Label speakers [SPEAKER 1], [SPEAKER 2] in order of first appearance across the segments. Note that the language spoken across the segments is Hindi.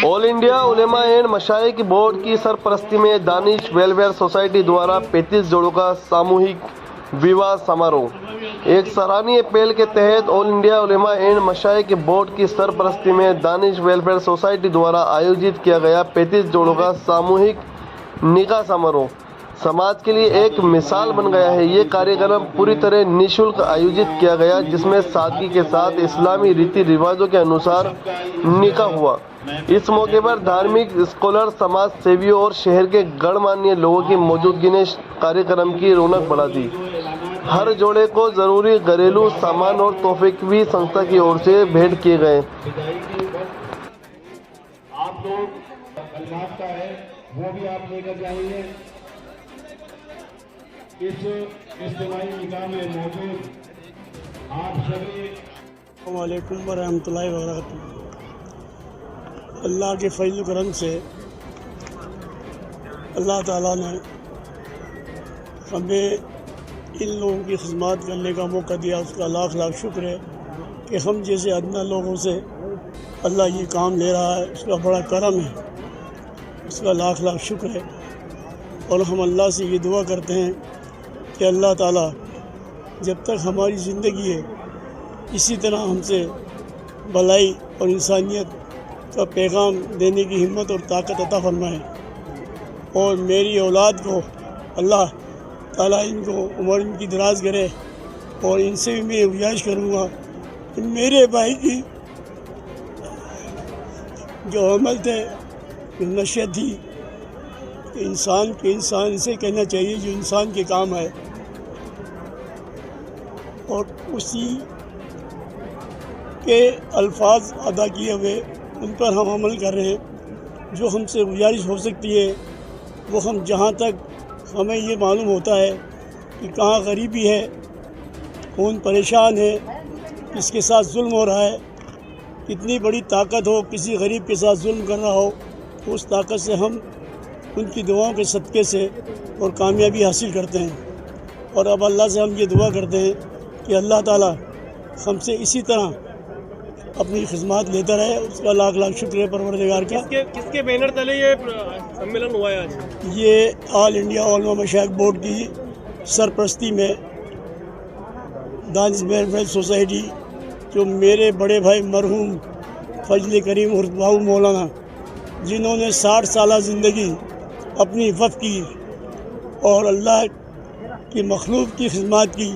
[SPEAKER 1] All India Ulema and Mashaikh board की सरपरस्ती में दानिश वेलफेयर सोसाइटी द्वारा 35 जोड़ों का सामूहिक विवाह समारोह। एक सराहनीय पहल के तहत all India Ulema and Mashaikh board की सरपरस्ती में दानिश वेलफेयर सोसाइटी द्वारा आयोजित किया गया 35 जोड़ों का सामूहिक निकाह समारोह समाज के लिए एक मिसाल बन गया है। ये कार्यक्रम पूरी तरह निःशुल्क आयोजित किया गया, जिसमें सादगी के साथ इस्लामी रीति रिवाजों के अनुसार निकाह हुआ। इस मौके पर धार्मिक स्कॉलर, समाज सेवियों और शहर के गणमान्य लोगों की मौजूदगी ने कार्यक्रम की रौनक बढ़ा दी। हर जोड़े को जरूरी घरेलू सामान और तोहफे भी संस्था की ओर से भेंट किए गए।
[SPEAKER 2] आप लोग कलमात का है वो भी आप लेकर जाएंगे। इस इज्तिमाई निकाह में मौजूद आप सभी
[SPEAKER 3] वालेकुम वरहमतुल्लाहि वबरकातुहू। अल्लाह के फजल करम से अल्लाह ताला ने हमें इन लोगों की खिदमत करने का मौका दिया, उसका लाख लाख शुक्र है कि हम जैसे अदना लोगों से अल्लाह ये काम ले रहा है। उसका बड़ा करम है, उसका लाख लाख शुक्र है। और हम अल्लाह से ये दुआ करते हैं कि अल्लाह ताला जब तक हमारी ज़िंदगी है इसी तरह हमसे भलाई और इंसानियत का पैगाम देने की हिम्मत और ताकत अता फरमाए। और मेरी औलाद को अल्लाह ताला इनको उम्र इनकी दराज करे। और इनसे भी मैं गुजारिश करूँगा कि मेरे भाई की जो अमल थे, नशियत थी, इंसान इसे कहना चाहिए जो इंसान के काम है, और उसी के अल्फाज अदा किए हुए उन पर हम अमल कर रहे हैं। जो हमसे गुजारिश हो सकती है वो हम जहाँ तक हमें ये मालूम होता है कि कहाँ गरीबी है, कौन परेशान है, किसके साथ जुल्म हो रहा है, कितनी बड़ी ताकत हो किसी गरीब के साथ जुल्म कर रहा हो, तो उस ताकत से हम उनकी दुआओं के सदक़े से और कामयाबी हासिल करते हैं। और अब अल्लाह से हम ये दुआ करते हैं कि अल्लाह ताला हमसे इसी तरह अपनी खिदमत लेता रहे। उसका लाख लाख शुक्र है परवरदिगार का।
[SPEAKER 4] किसके बैनर तले ये सम्मेलन हुआ है आज?
[SPEAKER 3] ये ऑल इंडिया उलमा मशाइख बोर्ड की सरपरस्ती में दानिश वेलफेयर सोसाइटी, जो मेरे बड़े भाई मरहूम फजल करीम उर्फ बाबू मौलाना, जिन्होंने 60 साल ज़िंदगी अपनी वफ़ की और अल्लाह की मखलूक की खिदमत की,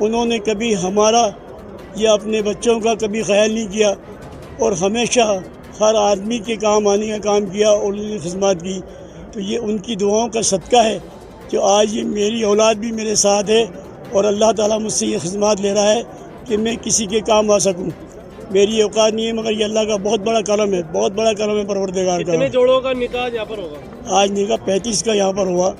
[SPEAKER 3] उन्होंने कभी हमारा या अपने बच्चों का कभी ख्याल नहीं किया और हमेशा हर आदमी के काम आने का काम किया और उन्होंने खिदमत की। तो ये उनकी दुआओं का सदका है जो आज ये मेरी औलाद भी मेरे साथ है और अल्लाह ताला मुझसे ये खिदमत ले रहा है कि मैं किसी के काम आ सकूं। मेरी औकात नहीं है, मगर ये अल्लाह का बहुत बड़ा करम है, बहुत बड़ा करम है परवरदिगार का।
[SPEAKER 4] कितने जोड़ों का निकाह यहाँ पर होगा?
[SPEAKER 3] आज निकाह 35 का यहाँ पर हुआ।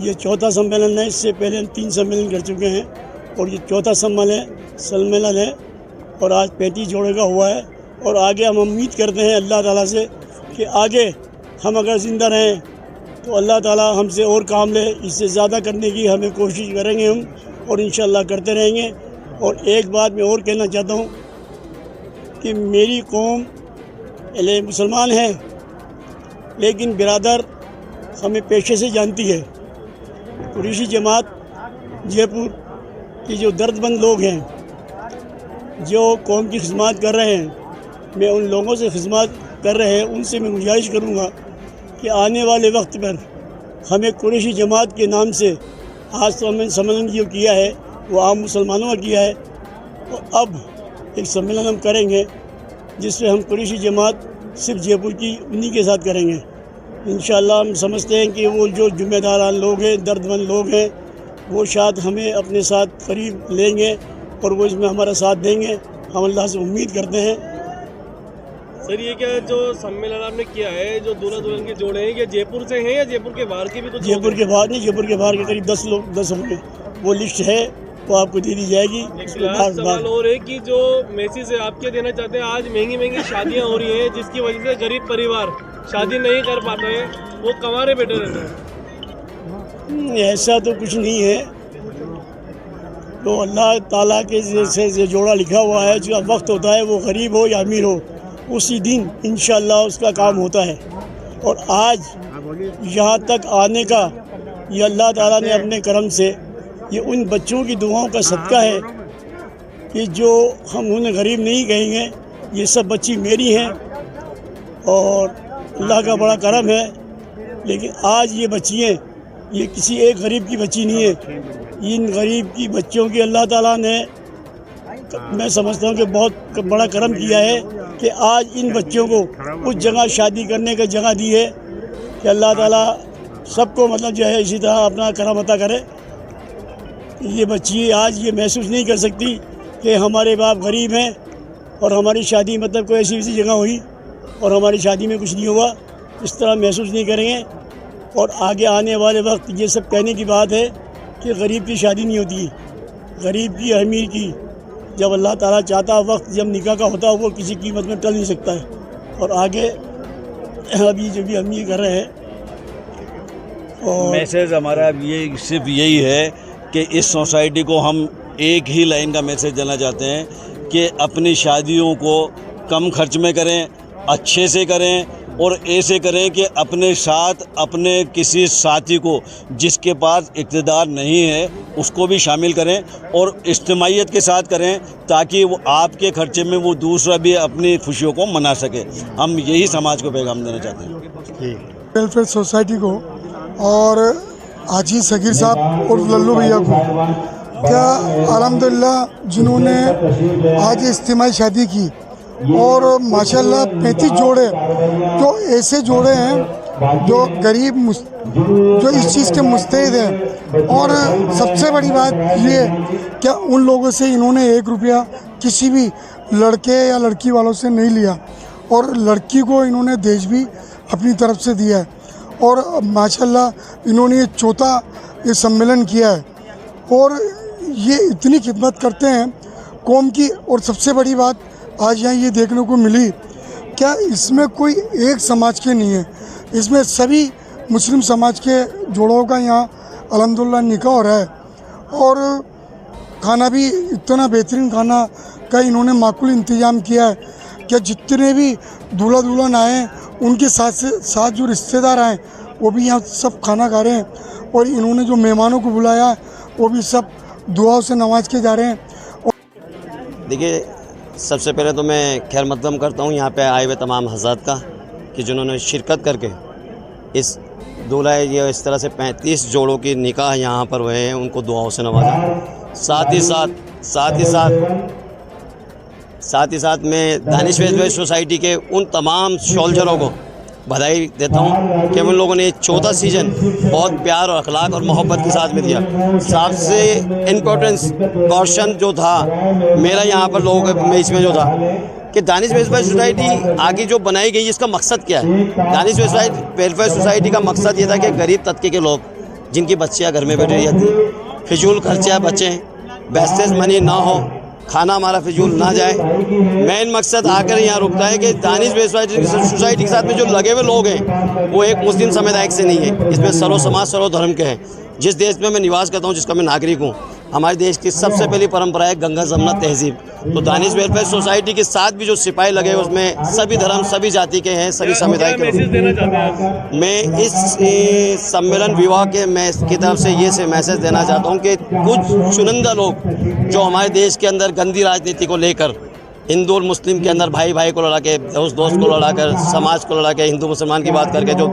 [SPEAKER 3] ये चौथा सम्मेलन है, इससे पहले हम 3 सम्मेलन कर चुके हैं और ये चौथा सम्मेलन है और आज 35 जोड़े का हुआ है। और आगे हम उम्मीद करते हैं अल्लाह ताला से कि आगे हम अगर ज़िंदा रहें तो अल्लाह ताला हमसे और काम ले, इससे ज़्यादा करने की हमें कोशिश करेंगे हम, और इंशाअल्लाह करते रहेंगे। और एक बात मैं और कहना चाहता हूँ कि मेरी कौम मुसलमान है, लेकिन बिरादर हमें पेशे से जानती है। कुरैशी जमात जयपुर के जो दर्दमंद लोग हैं, जो कौम की खिदमत कर रहे हैं, मैं उन लोगों से खिदमत कर रहे हैं, उनसे मैं गुजारिश करूँगा कि आने वाले वक्त पर हमें कुरैशी जमात के नाम से आज तो हमने सम्मेलन जो किया है वो आम मुसलमानों का किया है, और अब एक सम्मेलन हम करेंगे जिसमें हम कुरैशी जमात सिर्फ जयपुर की उन्हीं के साथ करेंगे। इंशाअल्लाह हम समझते हैं कि वो जो ज़िम्मेदार लोग हैं, दर्दमंद लोग हैं, वो शायद हमें अपने साथ करीब लेंगे और वो इसमें हमारा साथ देंगे। हम अल्लाह से उम्मीद करते हैं।
[SPEAKER 4] सर, ये क्या जो सम्मेलन आपने किया है, जो दूल्हा दुल्हन के जोड़े हैं, ये जयपुर से हैं या जयपुर के बाहर के भी? तो
[SPEAKER 3] जयपुर के बाहर नहीं, जयपुर के बाहर के करीब 10 होंगे। वो लिस्ट है, वो आपको दे दी जाएगी।
[SPEAKER 4] सवाल और है कि जो मैसेज से आप क्या देना चाहते हैं? आज महंगी शादियाँ हो रही हैं, जिसकी वजह से गरीब परिवार शादी नहीं कर पाते हैं, वो कमारे बैठे रहते हैं।
[SPEAKER 3] ऐसा तो कुछ नहीं है। तो अल्लाह ताला के से जोड़ा लिखा हुआ है, जो वक्त होता है वो गरीब हो या अमीर हो, उसी दिन इंशाअल्लाह उसका काम होता है। और आज यहाँ तक आने का ये अल्लाह ताला ने अपने करम से, ये उन बच्चों की दुआओं का सदका है कि जो हम उन्हें गरीब नहीं कहेंगे, ये सब बच्ची मेरी हैं और अल्लाह का बड़ा करम है। लेकिन आज ये बच्चियाँ, ये किसी एक गरीब की बच्ची नहीं है, इन गरीब की बच्चों की अल्लाह ताला ने, मैं समझता हूँ कि बहुत बड़ा करम किया है कि आज इन बच्चों को उस जगह शादी करने की जगह दी है कि अल्लाह ताला सबको मतलब जो है इसी तरह अपना करम अता करे। ये बच्ची आज ये महसूस नहीं कर सकती कि हमारे बाप गरीब हैं और हमारी शादी मतलब कोई ऐसी वैसी जगह हुई और हमारी शादी में कुछ नहीं हुआ, इस तरह महसूस नहीं करेंगे। और आगे आने वाले वक्त ये सब कहने की बात है कि गरीब की शादी नहीं होती, गरीब की अमीर की, जब अल्लाह ताला चाहता वक्त जब निकाह का होता वो किसी कीमत में टल नहीं सकता है। और आगे अभी जो भी हम ये कर रहे हैं, और
[SPEAKER 5] मैसेज हमारा अब ये सिर्फ यही है कि इस सोसाइटी को हम एक ही लाइन का मैसेज देना चाहते हैं कि अपनी शादियों को कम खर्च में करें, अच्छे से करें और ऐसे करें कि अपने साथ अपने किसी साथी को जिसके पास इक़्तिदार नहीं है उसको भी शामिल करें और इज्तिमाइयत के साथ करें ताकि वो आपके खर्चे में वो दूसरा भी अपनी खुशियों को मना सके। हम यही समाज को पैगाम देना चाहते हैं।
[SPEAKER 6] वेलफेयर सोसाइटी को और हाजी सगीर साहब और लल्लू भैया को, क्या अल्हम्दुलिल्लाह जिन्होंने आज इज्तिमाई शादी की और माशाल्लाह 35 जोड़े जो ऐसे जोड़े हैं जो गरीब जो इस चीज़ के मुस्तैद हैं। और सबसे बड़ी बात ये, क्या उन लोगों से इन्होंने 1 रुपया किसी भी लड़के या लड़की वालों से नहीं लिया और लड़की को इन्होंने दहेज भी अपनी तरफ से दिया है। और माशाल्लाह इन्होंने ये 4था ये सम्मेलन किया है और ये इतनी खिदमत करते हैं कौम की। और सबसे बड़ी बात आज यहाँ ये देखने को मिली, क्या इसमें कोई एक समाज के नहीं है, इसमें सभी मुस्लिम समाज के जोड़ों का यहाँ अल्हम्दुलिल्लाह निकाह हो रहा है। और खाना भी इतना बेहतरीन खाना का इन्होंने माकूल इंतज़ाम किया है कि जितने भी दूल्हा दुल्हन आए उनके साथ जो रिश्तेदार आए वो भी यहाँ सब खाना खा रहे हैं। और इन्होंने जो मेहमानों को बुलाया वो भी सब दुआओं से नवाज के जा रहे हैं।
[SPEAKER 7] देखिए, सबसे पहले तो मैं खैर मकदम करता हूँ यहाँ पे आए हुए तमाम हज़रात का कि जिन्होंने शिरकत करके इस दूल्हा ये इस तरह से 35 जोड़ों की निकाह यहाँ पर हुए हैं, उनको दुआओं से नवाजा। साथ ही साथ मैं दानिश वेलफेयर सोसाइटी के उन तमाम शोल्जरों को बधाई देता हूँ कि उन लोगों ने 14 सीज़न बहुत प्यार और अखलाक और मोहब्बत के साथ में दिया। सबसे इम्पोर्टेंस कॉशन जो था मेरा यहाँ पर लोगों के बीच में जो था कि दानिश वेलफेयर सोसाइटी आगे जो बनाई गई इसका मकसद क्या है। दानिश वेलफेयर सोसाइटी का मकसद ये था कि गरीब तबके के लोग जिनकी बच्चियाँ घर में बैठी रहती, फिजूल खर्चा बचें, वेस्टेज मनी ना हो, खाना हमारा फिजूल ना जाए। मेन मकसद आकर यहाँ रुकता है कि दानिश वेलफेयर सोसाइटी के साथ में जो लगे हुए लोग हैं वो एक मुस्लिम समुदाय से नहीं है, इसमें सरो समाज सरो धर्म के हैं। जिस देश में मैं निवास करता हूँ, जिसका मैं नागरिक हूँ, हमारे देश की सबसे पहली परंपरा है गंगा जमुना तहजीब। तो दानिश वेलफेयर सोसाइटी के साथ भी जो सिपाही लगे हैं उसमें सभी धर्म सभी जाति के हैं, सभी समुदाय के लोग। मैं इस सम्मेलन विवाह के की तरफ से ये मैसेज देना चाहता हूँ कि कुछ चुनिंदा लोग जो हमारे देश के अंदर गंदी राजनीति को लेकर हिंदू और मुस्लिम के अंदर भाई भाई को लड़ा के, दोस्त को लड़ा कर, समाज को लड़ा के, हिंदू मुसलमान की बात करके जो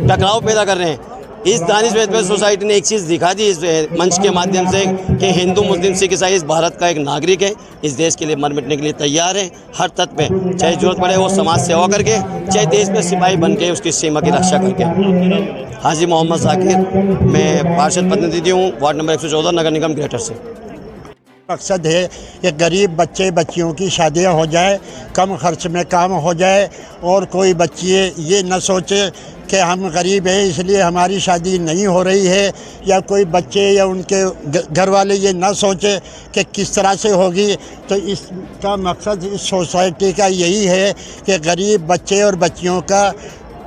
[SPEAKER 7] टकराव पैदा कर रहे हैं, इस दानिश वेलफेयर सोसाइटी ने एक चीज़ दिखा दी इस मंच के माध्यम से कि हिंदू मुस्लिम सिख ईसाई इस भारत का एक नागरिक है, इस देश के लिए मर मिटने के लिए तैयार है हर तत्व में, चाहे जरूरत पड़े वो समाज सेवा करके, चाहे देश में सिपाही बन के उसकी सीमा की रक्षा करके। हाजी मोहम्मद जाकिर, मैं पार्षद प्रतिनिधि हूँ, वार्ड नंबर 114 नगर निगम ग्रेटर से।
[SPEAKER 8] मकसद है कि गरीब बच्चे बच्चियों की शादियां हो जाए, कम खर्च में काम हो जाए और कोई बच्ची ये न सोचे कि हम गरीब हैं इसलिए हमारी शादी नहीं हो रही है, या कोई बच्चे या उनके घर वाले ये ना सोचे कि किस तरह से होगी। तो इसका मकसद इस सोसाइटी का यही है कि गरीब बच्चे और बच्चियों का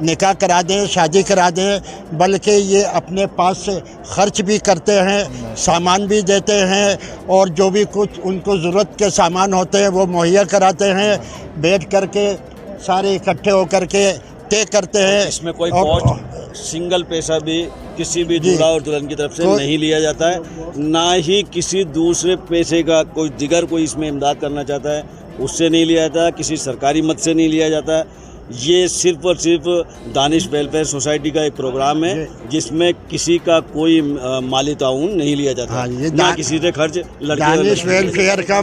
[SPEAKER 8] निकाह करा दें, शादी करा दें, बल्कि ये अपने पास से ख़र्च भी करते हैं, सामान भी देते हैं और जो भी कुछ उनको ज़रूरत के सामान होते हैं वो मुहैया कराते हैं। बैठ कर के सारे इकट्ठे होकर के तय करते हैं।
[SPEAKER 5] इसमें कोई
[SPEAKER 8] और-
[SPEAKER 5] कॉस्ट सिंगल पैसा भी किसी भी दूल्हा और दुल्हन की तरफ से नहीं लिया जाता है, ना ही किसी दूसरे पैसे का कोई दिगर कोई इसमें इमदाद करना चाहता है उससे नहीं लिया जाता, किसी सरकारी मद से नहीं लिया जाता। ये सिर्फ और सिर्फ दानिश वेलफेयर सोसाइटी का एक प्रोग्राम है जिसमें किसी का कोई माली ताउन नहीं लिया जाता,
[SPEAKER 8] हाँ, ये
[SPEAKER 5] ना किसी से खर्च लड़के और
[SPEAKER 8] दानिश
[SPEAKER 5] लड़कियों के लिए।
[SPEAKER 8] वेलफेयर का